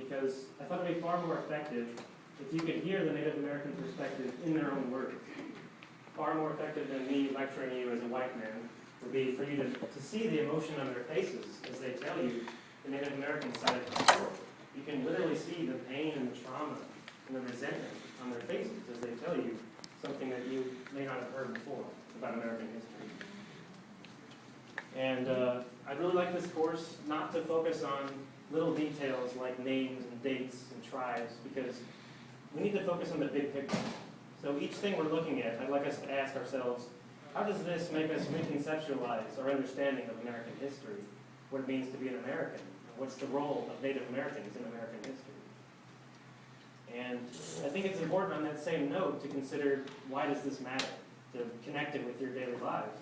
because I thought it would be far more effective if you could hear the Native American perspective in their own words. Far more effective than me lecturing you as a white man would be for you to see the emotion on their faces as they tell you the Native American side of the story. You can literally see the pain and the trauma and the resentment on their faces as they tell you something that you may not have heard before about American history. And I'd really like this course not to focus on little details like names and dates and tribes, because we need to focus on the big picture. So each thing we're looking at, I'd like us to ask ourselves, how does this make us reconceptualize our understanding of American history, what it means to be an American, what's the role of Native Americans in American history? And I think it's important on that same note to consider, why does this matter, to connect it with your daily lives.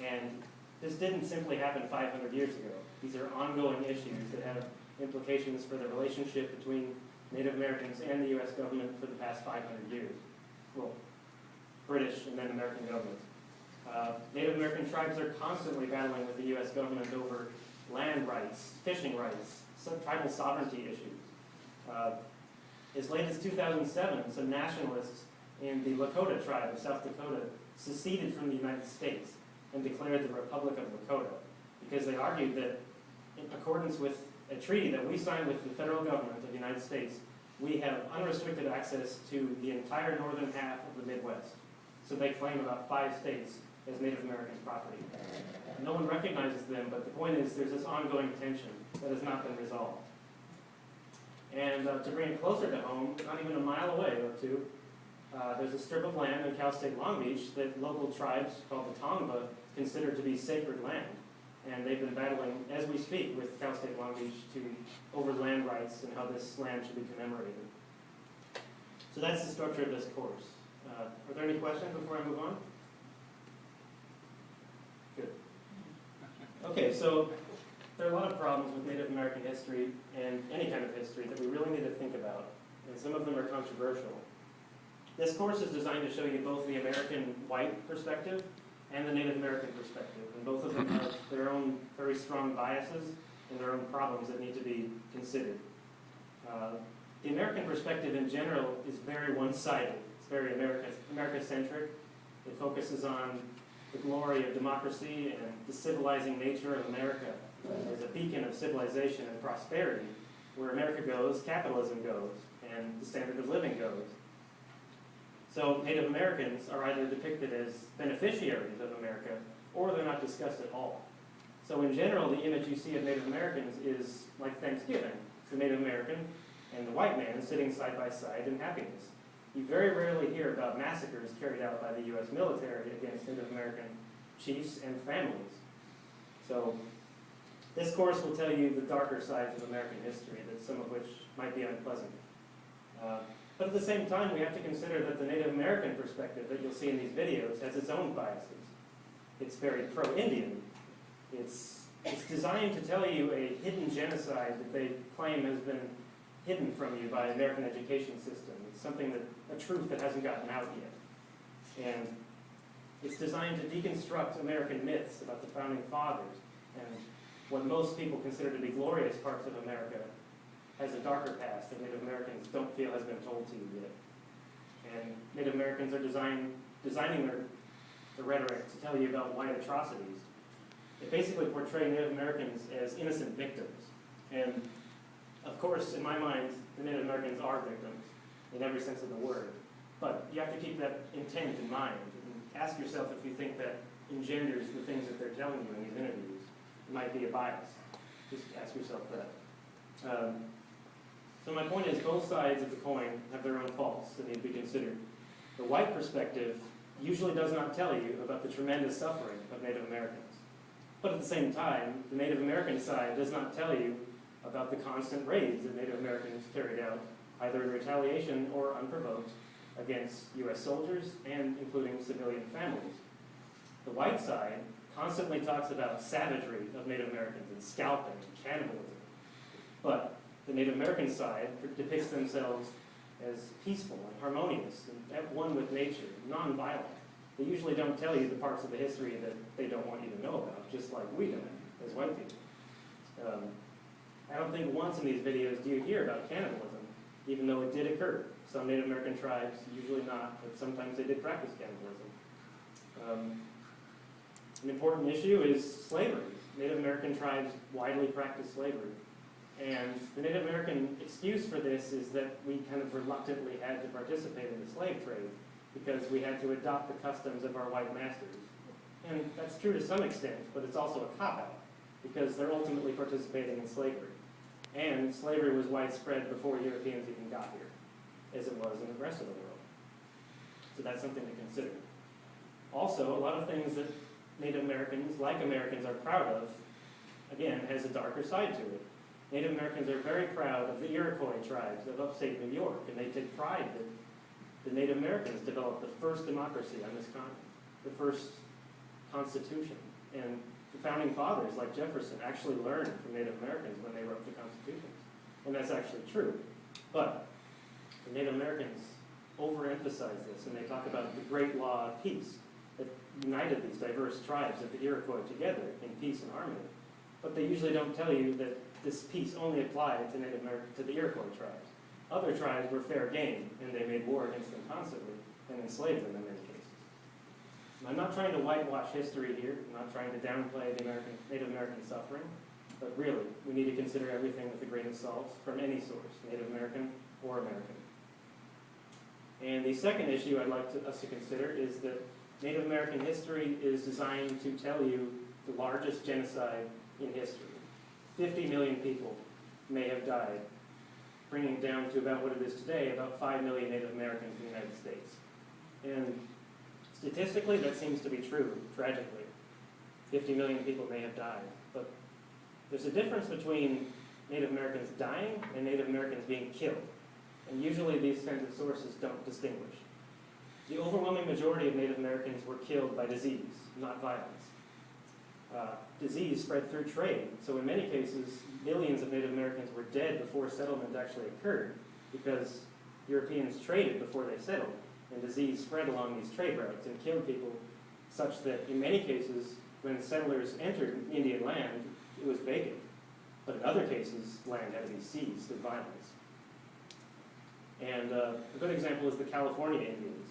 And this didn't simply happen 500 years ago. These are ongoing issues that have implications for the relationship between Native Americans and the U.S. government for the past 500 years. Well, British and then American government. Native American tribes are constantly battling with the U.S. government over land rights, fishing rights, tribal sovereignty issues. As late as 2007, some nationalists in the Lakota tribe of South Dakota seceded from the United States and declared the Republic of Lakota, because they argued that in accordance with a treaty that we signed with the federal government of the United States, we have unrestricted access to the entire northern half of the Midwest. So they claim about 5 states as Native American property. No one recognizes them, but the point is there's this ongoing tension that has not been resolved. And to bring it closer to home, not even a mile away or two, there's a strip of land in Cal State Long Beach that local tribes called the Tongva consider to be sacred land. And they've been battling, as we speak, with Cal State Long Beach over land rights and how this land should be commemorated. So that's the structure of this course. Are there any questions before I move on? Good. Okay, so there are a lot of problems with Native American history and any kind of history that we really need to think about, and some of them are controversial. This course is designed to show you both the American white perspective and the Native American perspective, and both of them have their own very strong biases and their own problems that need to be considered. The American perspective in general is very one-sided. It's very America-centric. It focuses on the glory of democracy and the civilizing nature of America as a beacon of civilization and prosperity. Where America goes, capitalism goes, and the standard of living goes. So Native Americans are either depicted as beneficiaries of America, or they're not discussed at all. So in general, the image you see of Native Americans is like Thanksgiving. It's the Native American and the white man sitting side by side in happiness. You very rarely hear about massacres carried out by the U.S. military against Native American chiefs and families. So this course will tell you the darker sides of American history, some of which might be unpleasant. But at the same time, we have to consider that the Native American perspective that you'll see in these videos has its own biases. It's very pro-Indian. It's designed to tell you a hidden genocide that they claim has been hidden from you by the American education system. It's something a truth that hasn't gotten out yet. And it's designed to deconstruct American myths about the founding fathers and what most people consider to be glorious parts of America has a darker past that Native Americans don't feel has been told to you yet. And Native Americans are designing their rhetoric to tell you about white atrocities. They basically portray Native Americans as innocent victims. And of course, in my mind, the Native Americans are victims in every sense of the word. But you have to keep that intent in mind and ask yourself if you think that engenders the things that they're telling you in these interviews. It might be a bias. Just ask yourself that. So my point is, both sides of the coin have their own faults that need to be considered. The white perspective usually does not tell you about the tremendous suffering of Native Americans. But at the same time, the Native American side does not tell you about the constant raids that Native Americans carried out, either in retaliation or unprovoked, against U.S. soldiers and including civilian families. The white side constantly talks about savagery of Native Americans and scalping and cannibalism. But the Native American side depicts themselves as peaceful and harmonious and at one with nature, non-violent. They usually don't tell you the parts of the history that they don't want you to know about, just like we do as white people. I don't think once in these videos do you hear about cannibalism, even though it did occur. Some Native American tribes, usually not, but sometimes they did practice cannibalism. An important issue is slavery. Native American tribes widely practice slavery. And the Native American excuse for this is that we kind of reluctantly had to participate in the slave trade because we had to adopt the customs of our white masters. And that's true to some extent, but it's also a cop-out because they're ultimately participating in slavery. And slavery was widespread before Europeans even got here, as it was in the rest of the world. So that's something to consider. Also, a lot of things that Native Americans, like Americans, are proud of, again, has a darker side to it. Native Americans are very proud of the Iroquois tribes of upstate New York, and they take pride that the Native Americans developed the first democracy on this continent, the first constitution. And the founding fathers, like Jefferson, actually learned from Native Americans when they wrote the constitutions. And that's actually true. But the Native Americans overemphasize this, and they talk about the great law of peace that united these diverse tribes of the Iroquois together in peace and harmony. But they usually don't tell you that this peace only applied to the Iroquois tribes. Other tribes were fair game, and they made war against them constantly and enslaved them in many cases. And I'm not trying to whitewash history here. I'm not trying to downplay the Native American suffering. But really, we need to consider everything with a grain of salt from any source, Native American or American. And the second issue I'd like us to consider is that Native American history is designed to tell you the largest genocide in history. 50 million people may have died, bringing it down to about what it is today, about 5 million Native Americans in the United States. And statistically, that seems to be true, tragically. 50 million people may have died. But there's a difference between Native Americans dying and Native Americans being killed. And usually these kinds of sources don't distinguish. The overwhelming majority of Native Americans were killed by disease, not violence. Disease spread through trade. So in many cases, millions of Native Americans were dead before settlement actually occurred because Europeans traded before they settled. And disease spread along these trade routes and killed people such that in many cases, when settlers entered Indian land, it was vacant. But in other cases, land had to be seized through violence. And a good example is the California Indians.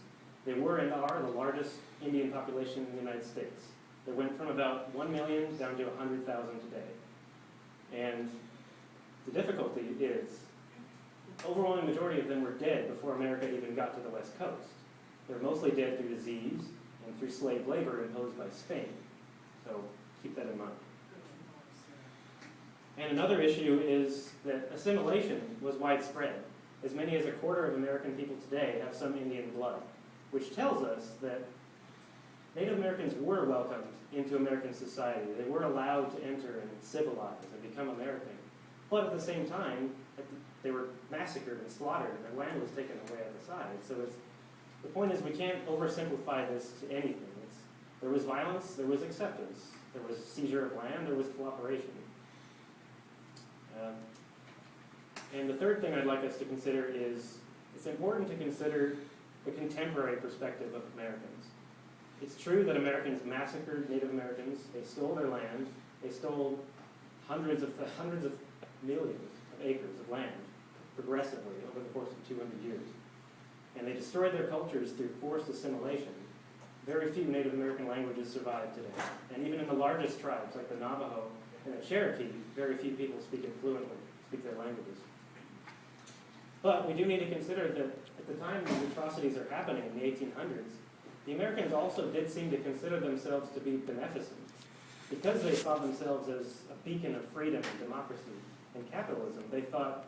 They were and are the largest Indian population in the United States. They went from about 1 million down to 100,000 today. And the difficulty is, the overwhelming majority of them were dead before America even got to the West Coast. They're mostly dead through disease and through slave labor imposed by Spain. So keep that in mind. And another issue is that assimilation was widespread. As many as a quarter of American people today have some Indian blood, which tells us that Native Americans were welcomed into American society. They were allowed to enter and civilize and become American. But at the same time, they were massacred and slaughtered, and their land was taken away at the side. So the point is we can't oversimplify this to anything. There was violence, there was acceptance. There was seizure of land, there was cooperation. And the third thing I'd like us to consider is it's important to consider the contemporary perspective of Americans. It's true that Americans massacred Native Americans. They stole their land. They stole hundreds of millions of acres of land progressively over the course of 200 years. And they destroyed their cultures through forced assimilation. Very few Native American languages survive today. And even in the largest tribes, like the Navajo and the Cherokee, very few people speak it fluently, speak their languages. But we do need to consider that at the time these atrocities are happening in the 1800s, the Americans also did seem to consider themselves to be beneficent. Because they saw themselves as a beacon of freedom and democracy and capitalism, they thought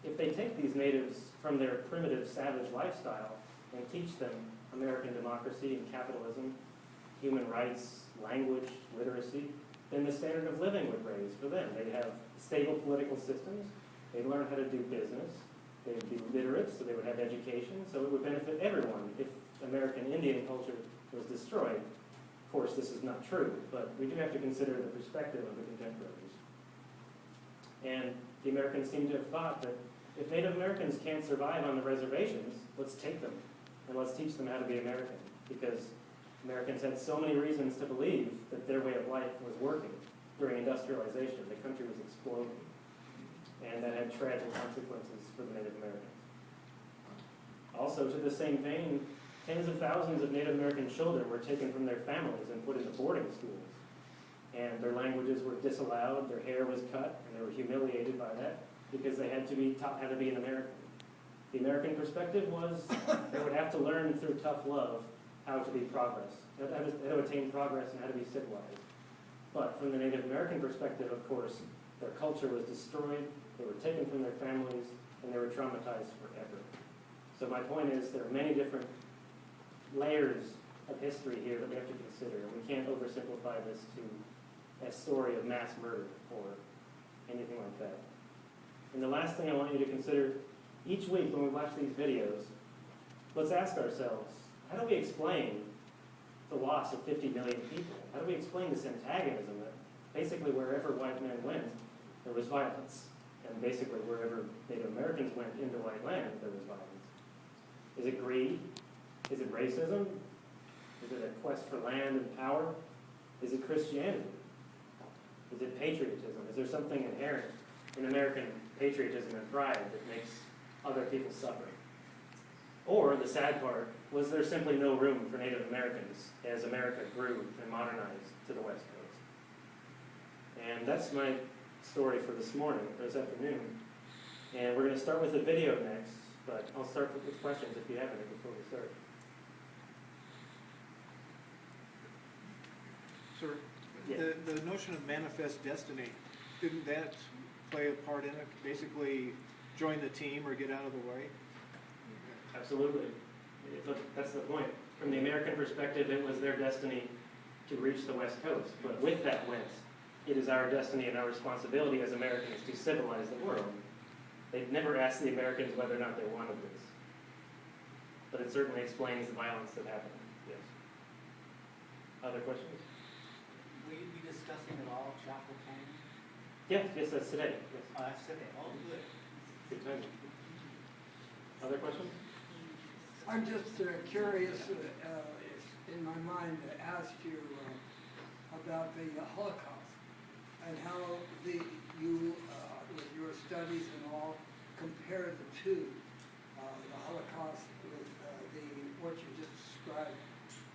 if they take these natives from their primitive, savage lifestyle and teach them American democracy and capitalism, human rights, language, literacy, then the standard of living would raise for them. They'd have stable political systems. They'd learn how to do business. They would be literate, so they would have education. So it would benefit everyone if American Indian culture was destroyed. Of course, this is not true, but we do have to consider the perspective of the contemporaries. And the Americans seem to have thought that if Native Americans can't survive on the reservations, let's take them and let's teach them how to be American, because Americans had so many reasons to believe that their way of life was working during industrialization. The country was exploding. and that had tragic consequences for the Native Americans. Also, to the same vein, tens of thousands of Native American children were taken from their families and put into boarding schools. And their languages were disallowed, their hair was cut, and they were humiliated by that because they had to be taught how to be an American. The American perspective was they would have to learn through tough love how to be progress, how to attain progress and how to be civilized. But from the Native American perspective, of course, their culture was destroyed, they were taken from their families, and they were traumatized forever. So my point is there are many different layers of history here that we have to consider. And we can't oversimplify this to a story of mass murder or anything like that. And the last thing I want you to consider, each week when we watch these videos, let's ask ourselves, how do we explain the loss of 50 million people? How do we explain this antagonism that basically wherever white men went, there was violence? And basically wherever Native Americans went into white land, there was violence. Is it greed? Is it racism? Is it a quest for land and power? Is it Christianity? Is it patriotism? Is there something inherent in American patriotism and pride that makes other people suffer? Or, the sad part, was there simply no room for Native Americans as America grew and modernized to the West Coast? And that's my story for this morning, or this afternoon. And we're going to start with a video next, but I'll start with questions if you have any before we start. Sir, Yeah. the notion of manifest destiny, didn't that play a part in it? Basically, join the team or get out of the way? Absolutely. But that's the point. From the American perspective, it was their destiny to reach the West Coast. But with that went, it is our destiny and our responsibility as Americans to civilize the world. They never asked the Americans whether or not they wanted this. But it certainly explains the violence that happened. Yes. Other questions? Will you be discussing at all chapel planning? Yes, that's today. Yes. Oh, that's today. Oh, good. Good time. Other questions? I'm just curious, in my mind, to ask you about the Holocaust and how you, with your studies and all, compare the two, the Holocaust with what you just described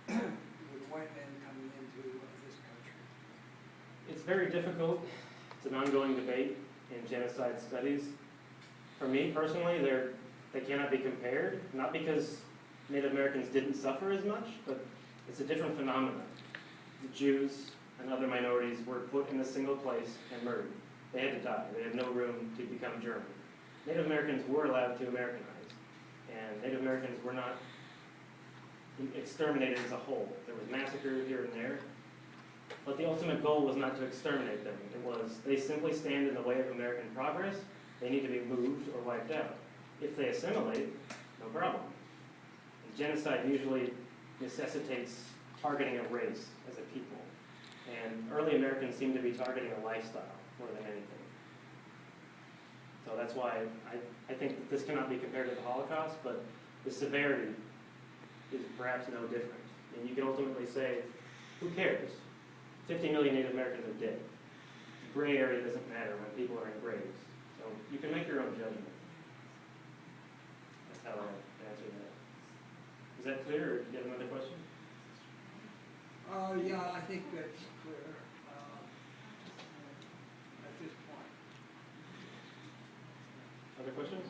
with white men coming into this country. It's very difficult. It's an ongoing debate in genocide studies. For me personally, they cannot be compared, not because Native Americans didn't suffer as much, but it's a different phenomenon. The Jews and other minorities were put in a single place and murdered. They had to die. They had no room to become German. Native Americans were allowed to Americanize, and Native Americans were not exterminated as a whole. There was massacre here and there, but the ultimate goal was not to exterminate them. It was, they simply stand in the way of American progress. They need to be moved or wiped out. If they assimilate, no problem. And genocide usually necessitates targeting a race as a people. And early Americans seem to be targeting a lifestyle more than anything. So that's why I think that this cannot be compared to the Holocaust, but the severity is perhaps no different. And you can ultimately say, who cares? 50 million Native Americans are dead. The gray area doesn't matter when people are in graves. So you can make your own judgment. That's how I answer that. Is that clear, or do you have another question? Yeah, I think that's clear at this point. Other questions?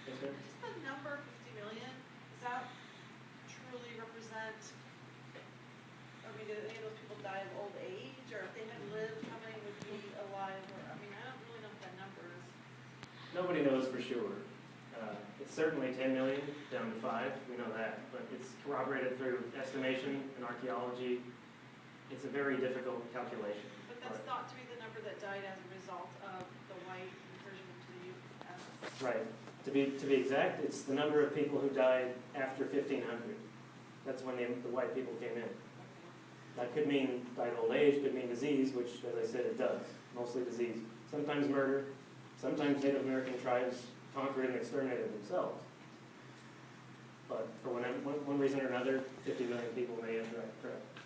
Yes, sir? Just the number 50 million, does that truly represent, I mean, did any of those people die of old age, or if they had lived, how many would be alive, or, I mean, I don't really know what that number is. Nobody knows for sure. It's certainly 10 million, down to 5, we know that, but it's corroborated through estimation and archaeology. It's a very difficult calculation. But that's thought to be the number that died as a result of the white incursion into the U.S. Right. To be exact, it's the number of people who died after 1500. That's when the white people came in. That could mean died of old age, could mean disease, which, as I said, it does. Mostly disease. Sometimes murder. Sometimes Native American tribes conquered and exterminated themselves. But for one reason or another, 50 million people may have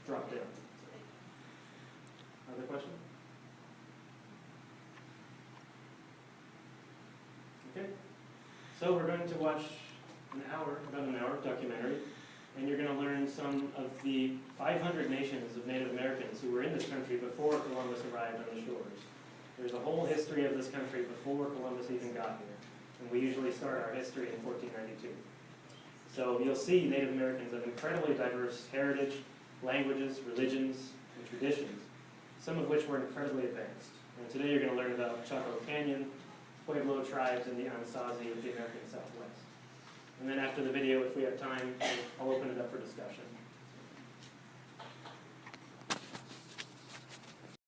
dropped in. Other question? Okay, so we're going to watch about an hour documentary, and you're going to learn some of the 500 nations of Native Americans who were in this country before Columbus arrived on the shores. There's a whole history of this country before Columbus even got here, and we usually start our history in 1492. So you'll see Native Americans have incredibly diverse heritage, languages, religions, and traditions, some of which were incredibly advanced. And today you're going to learn about Chaco Canyon, Pueblo tribes, and the Anasazi of the American Southwest. And then after the video, if we have time, I'll open it up for discussion.